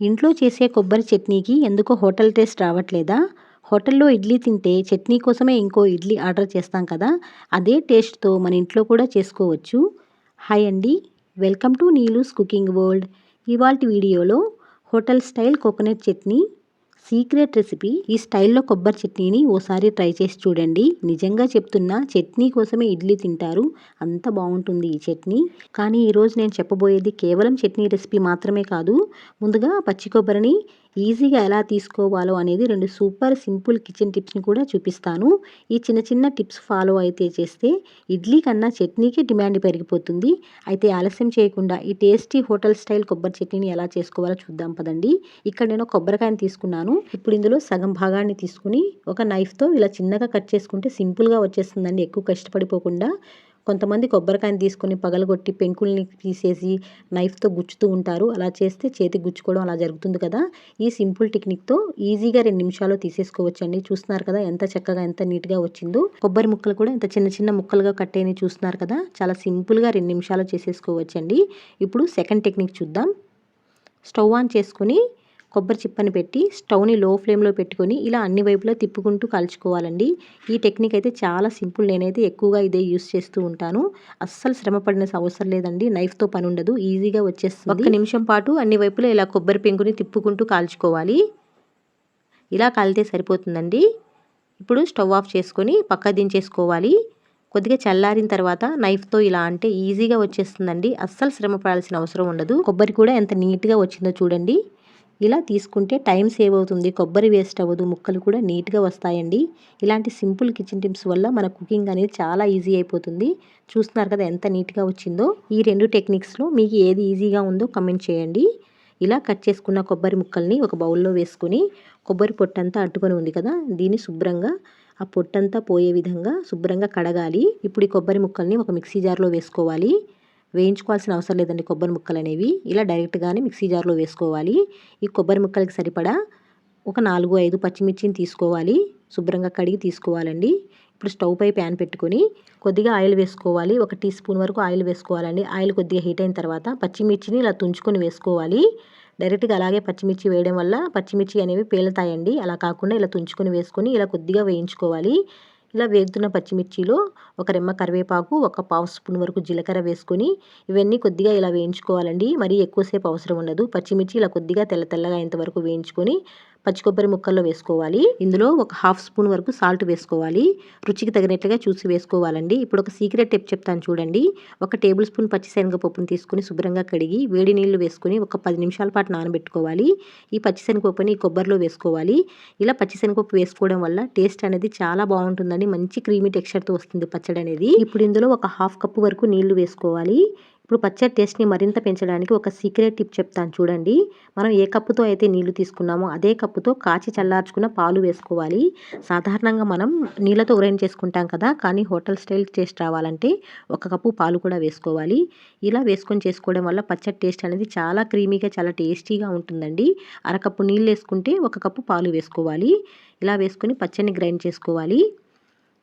ఇంట్లో చేసే కొబ్బరి చట్నీకి ఎందుకో హోటల్ టేస్ట్ రావట్లేదా? హోటల్‌లో ఇడ్లీ తింటే చట్నీ కోసమే ఇంకో ఇడ్లీ ఆర్డర్ చేస్తాం కదా! అదే టేస్ట్‌తో మన ఇంట్లో కూడా చేసుకోవచ్చు. హాయ్ అండి. Welcome to Neelu's cooking world. ఇవాల్టి వీడియోలో hotel style coconut chutney secret recipe. ఈ స్టైల్‌లో కొబ్బరి చట్నీని ఓసారి ట్రై చేసి చూడండి. నిజంగా చెప్తున్నా, చట్నీ కోసమే ఇడ్లీ తింటారు. అంత బావుంటుంది ఈ చట్నీ. కానీ ఈరోజు నేను చెప్పబోయేది కేవలం చట్నీ రెసిపీ మాత్రమే కాదు. ముందుగా పచ్చి కొబ్బరిని ఈజీగా ఎలా తీసుకోవాలో అనేది 2 సూపర్ సింపుల్ కిచెన్ టిప్స్‌ని కూడా చూపిస్తాను. ఈ చిన్న చిన్న టిప్స్ ఫాలో అయితే చేస్తే ఇడ్లీ కన్నా చట్నీకి డిమాండ్ పెరిగిపోతుంది. అయితే ఆలస్యం చేయకుండా ఈ టేస్టీ హోటల్ స్టైల్ కొబ్బరి చట్నీని ఎలా చేసుకోవాలో చూద్దాం పదండి. ఇక్కడ నేను కొబ్బరికాయని తీసుకున్నాను. ఇప్పుడు ఇందులో సగం భాగాన్ని తీసుకుని ఒక నైఫ్‌తో ఇలా చిన్నగా కట్ చేసుకుంటే సింపుల్‌గా వచ్చేస్తుందండి, ఎక్కువ కష్టపడిపోకుండా. కొంతమంది కొబ్బరికాయని తీసుకొని పగలగొట్టి పెంకుల్ని తీసేసి నైఫ్‌తో గుచ్చుతూ ఉంటారు. అలా చేస్తే చేతికి గుచ్చుకోవడం అలా జరుగుతుంది కదా! ఈ సింపుల్ టెక్నిక్‌తో ఈజీగా 2 నిమిషాల్లో తీసేసుకోవచ్చండి. చూస్తున్నారు కదా ఎంత చక్కగా, ఎంత నీట్‌గా వచ్చిందో. కొబ్బరి ముక్కలు కూడా ఎంత చిన్న చిన్న ముక్కలుగా కట్ అయినయి చూస్తున్నారు కదా! చాలా సింపుల్‌గా 2 నిమిషాల్లో చేసేసుకోవచ్చండి. ఇప్పుడు సెకండ్ టెక్నిక్ చూద్దాం. స్టవ్ ఆన్ చేసుకొని కొబ్బరి చిప్పని పెట్టి స్టవ్‌ని లో ఫ్లేమ్‌లో పెట్టుకొని ఇలా అన్ని వైపులా తిప్పుకుంటూ కాల్చుకోవాలండి. ఈ టెక్నిక్ అయితే చాలా సింపుల్. నేనైతే ఎక్కువగా ఇదే యూజ్ చేస్తూ ఉంటాను. అస్సలు శ్రమ పడిన అవసరం లేదండి. నైఫ్‌తో పని ఉండదు. ఈజీగా వచ్చేస్తుంది. ఒక్క నిమిషం పాటు అన్ని వైపులా ఇలా కొబ్బరి పెంకుని తిప్పుకుంటూ కాల్చుకోవాలి. ఇలా కాలితే సరిపోతుందండి. ఇప్పుడు స్టవ్ ఆఫ్ చేసుకొని పక్కకు దించేసుకోవాలి. కొద్దిగా చల్లారిన తర్వాత నైఫ్‌తో ఇలా అంటే ఈజీగా వచ్చేస్తుందండి. అస్సలు శ్రమ పడాల్సిన అవసరం ఉండదు. కొబ్బరి కూడా ఎంత నీట్‌గా వచ్చిందో చూడండి. ఇలా తీసుకుంటే టైం సేవ్ అవుతుంది. కొబ్బరి వేస్ట్ అవ్వదు. ముక్కలు కూడా నీట్‌గా వస్తాయండి. ఇలాంటి సింపుల్ కిచెన్ టిప్స్ వల్ల మన కుకింగ్ అనేది చాలా ఈజీ అయిపోతుంది. చూస్తున్నారు కదా ఎంత నీట్‌గా వచ్చిందో. ఈ 2 టెక్నిక్స్‌లో మీకు ఏది ఈజీగా ఉందో కామెంట్ చేయండి. ఇలా కట్ చేసుకున్న కొబ్బరి ముక్కల్ని ఒక బౌల్‌లో వేసుకొని కొబ్బరి పొట్టంతా అడ్డుకొని ఉంది కదా! దీన్ని శుభ్రంగా ఆ పొట్టంతా పోయే విధంగా శుభ్రంగా కడగాలి. ఇప్పుడు ఈ కొబ్బరి ముక్కల్ని ఒక మిక్సీ జార్‌లో వేసుకోవాలి. వేయించుకోవాల్సిన అవసరం లేదండి కొబ్బరి ముక్కలు అనేవి. ఇలా డైరెక్ట్‌గానే మిక్సీ జార్‌లో వేసుకోవాలి. ఈ కొబ్బరి ముక్కలకి సరిపడా ఒక 4, 5 పచ్చిమిర్చిని తీసుకోవాలి. శుభ్రంగా కడిగి తీసుకోవాలండి. ఇప్పుడు స్టవ్ పై ప్యాన్ పెట్టుకొని కొద్దిగా ఆయిల్ వేసుకోవాలి. ఒక టీ స్పూన్ వరకు ఆయిల్ వేసుకోవాలండి. ఆయిల్ కొద్దిగా హీట్ అయిన తర్వాత పచ్చిమిర్చిని ఇలా తుంచుకొని వేసుకోవాలి. డైరెక్ట్‌గా అలాగే పచ్చిమిర్చి వేయడం వల్ల పచ్చిమిర్చి అనేవి పేలుతాయండి. అలా కాకుండా ఇలా తుంచుకొని వేసుకొని ఇలా కొద్దిగా వేయించుకోవాలి. ఇలా వేగుతున్న పచ్చిమిర్చిలో ఒక రెమ్మ కరివేపాకు, ఒక పావు స్పూన్ వరకు జీలకర్ర వేసుకొని ఇవన్నీ కొద్దిగా ఇలా వేయించుకోవాలండి. మరీ ఎక్కువసేపు అవసరం ఉండదు. పచ్చిమిర్చి ఇలా కొద్దిగా తెల్ల తెల్లగా అయ్యేంత వరకు వేయించుకొని పచ్చి కొబ్బరి ముక్కల్లో వేసుకోవాలి. ఇందులో ఒక హాఫ్ స్పూన్ వరకు సాల్ట్ వేసుకోవాలి. రుచికి తగినట్లుగా చూసి వేసుకోవాలండి. ఇప్పుడు ఒక సీక్రెట్ టిప్ చెప్తాను చూడండి. ఒక టేబుల్ స్పూన్ పచ్చిశనగపప్పుని తీసుకొని శుభ్రంగా కడిగి వేడి నీళ్లు వేసుకొని ఒక 10 నిమిషాల పాటు నానబెట్టుకోవాలి. ఈ పచ్చిశనగపప్పుని కొబ్బరిలో వేసుకోవాలి. ఇలా పచ్చిశనగపప్పు వేసుకోవడం వల్ల టేస్ట్ అనేది చాలా బాగుంటుందండి. మంచి క్రీమీ టెక్స్చర్‌తో వస్తుంది పచ్చడి అనేది. ఇప్పుడు ఇందులో ఒక హాఫ్ కప్పు వరకు నీళ్లు వేసుకోవాలి. ఇప్పుడు పచ్చడి టేస్ట్‌ని మరింత పెంచడానికి ఒక సీక్రెట్ టిప్ చెప్తాను చూడండి. మనం ఏ కప్పుతో అయితే నీళ్లు తీసుకున్నామో అదే కప్పుతో కాచి చల్లార్చుకున్న పాలు వేసుకోవాలి. సాధారణంగా మనం నీళ్ళతో గ్రైండ్ చేసుకుంటాం కదా! కానీ హోటల్ స్టైల్ టేస్ట్ రావాలంటే ఒక కప్పు పాలు కూడా వేసుకోవాలి. ఇలా వేసుకొని చేసుకోవడం వల్ల పచ్చడి టేస్ట్ అనేది చాలా క్రీమీగా, చాలా టేస్టీగా ఉంటుందండి. అరకప్పు నీళ్ళు వేసుకుంటే ఒక కప్పు పాలు వేసుకోవాలి. ఇలా వేసుకొని పచ్చడిని గ్రైండ్ చేసుకోవాలి.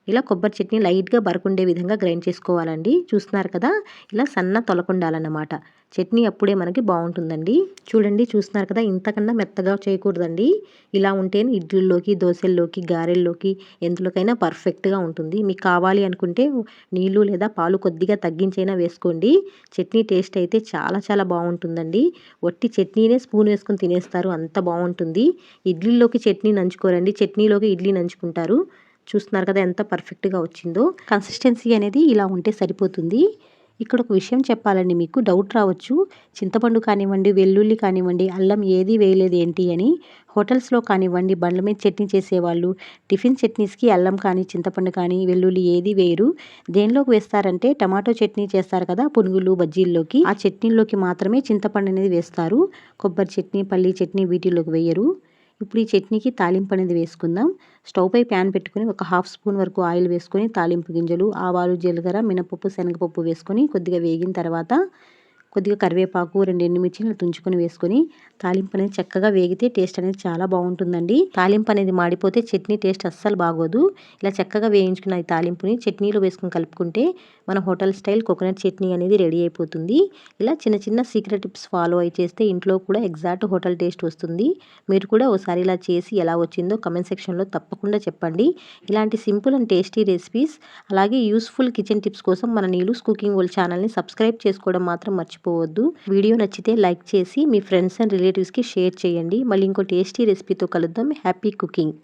ఇలా కొబ్బరి చట్నీ లైట్‌గా బరకుండే విధంగా గ్రైండ్ చేసుకోవాలండి. చూస్తున్నారు కదా! ఇలా సన్న తొలకుండాలన్నమాట. చట్నీ అప్పుడే మనకి బాగుంటుందండి. చూడండి, చూస్తున్నారు కదా! ఇంతకన్నా మెత్తగా చేయకూడదండి. ఇలా ఉంటేనే ఇడ్లీల్లోకి, దోసల్లోకి, గారెల్లోకి ఎందులోకైనా పర్ఫెక్ట్‌గా ఉంటుంది. మీకు కావాలి అనుకుంటే నీళ్ళు లేదా పాలు కొద్దిగా తగ్గించైనా వేసుకోండి. చట్నీ టేస్ట్ అయితే చాలా చాలా బాగుంటుందండి. వట్టి చట్నీనే స్పూన్ వేసుకొని తినేస్తారు, అంత బాగుంటుంది. ఇడ్లీల్లోకి చట్నీ నంచుకోరండి. చట్నీలోకి ఇడ్లీ నంచుకుంటారు. చూస్తున్నారు కదా ఎంత పర్ఫెక్ట్‌గా వచ్చిందో. కన్సిస్టెన్సీ అనేది ఇలా ఉంటే సరిపోతుంది. ఇక్కడ ఒక విషయం చెప్పాలండి, మీకు డౌట్ రావచ్చు. చింతపండు కానివ్వండి, వెల్లుల్లి కానివ్వండి, అల్లం ఏది వేయలేదు ఏంటి అని. హోటల్స్‌లో కానివ్వండి, బండ్ల మీద చట్నీ చేసేవాళ్ళు టిఫిన్ చట్నీస్‌కి అల్లం కానీ, చింతపండు కానీ, వెల్లుల్లి ఏది వేయరు. దేనిలోకి వేస్తారంటే టమాటో చట్నీ చేస్తారు కదా పునుగులు, బజ్జీల్లోకి, ఆ చట్నీల్లోకి మాత్రమే చింతపండు అనేది వేస్తారు. కొబ్బరి చట్నీ, పల్లీ చట్నీ వీటిల్లోకి వేయరు. ఇప్పుడు ఈ చట్నీకి తాలింపు అనేది వేసుకుందాం. స్టవ్ పై ప్యాన్ పెట్టుకొని ఒక హాఫ్ స్పూన్ వరకు ఆయిల్ వేసుకొని తాలింపు గింజలు, ఆవాలు, జీలకర్ర, మినపప్పు, శనగపప్పు వేసుకొని కొద్దిగా వేగిన తర్వాత కొద్దిగా కరివేపాకు, 2 ఎండుమిర్చిని తుంచుకొని వేసుకొని తాలింపు అనేది చక్కగా వేగితే టేస్ట్ అనేది చాలా బాగుంటుందండి. తాలింపు అనేది మాడిపోతే చట్నీ టేస్ట్ అస్సలు బాగోదు. ఇలా చక్కగా వేయించుకున్న ఈ తాలింపుని చట్నీలో వేసుకొని కలుపుకుంటే మన హోటల్ స్టైల్ కోకోనట్ చట్నీ అనేది రెడీ అయిపోతుంది. ఇలా చిన్న చిన్న సీక్రెట్ టిప్స్ ఫాలో అయి చేస్తే ఇంట్లో కూడా ఎగ్జాక్ట్ హోటల్ టేస్ట్ వస్తుంది. మీరు కూడా ఒకసారి ఇలా చేసి ఎలా వచ్చిందో కమెంట్ సెక్షన్లో తప్పకుండా చెప్పండి. ఇలాంటి సింపుల్ అండ్ టేస్టీ రెసిపీస్ అలాగే యూస్ఫుల్ కిచెన్ టిప్స్ కోసం మన నీలూస్ కుకింగ్ వరల్డ్ ఛానల్ని సబ్స్క్రైబ్ చేసుకోవడం మాత్రం మర్చిపోవద్దు. వీడియో నచ్చితే లైక్ చేసి మీ ఫ్రెండ్స్ అండ్ రిలేటివ్స్కి షేర్ చేయండి. మళ్ళీ ఇంకో టేస్టీ రెసిపీతో కలుద్దాం. Happy cooking.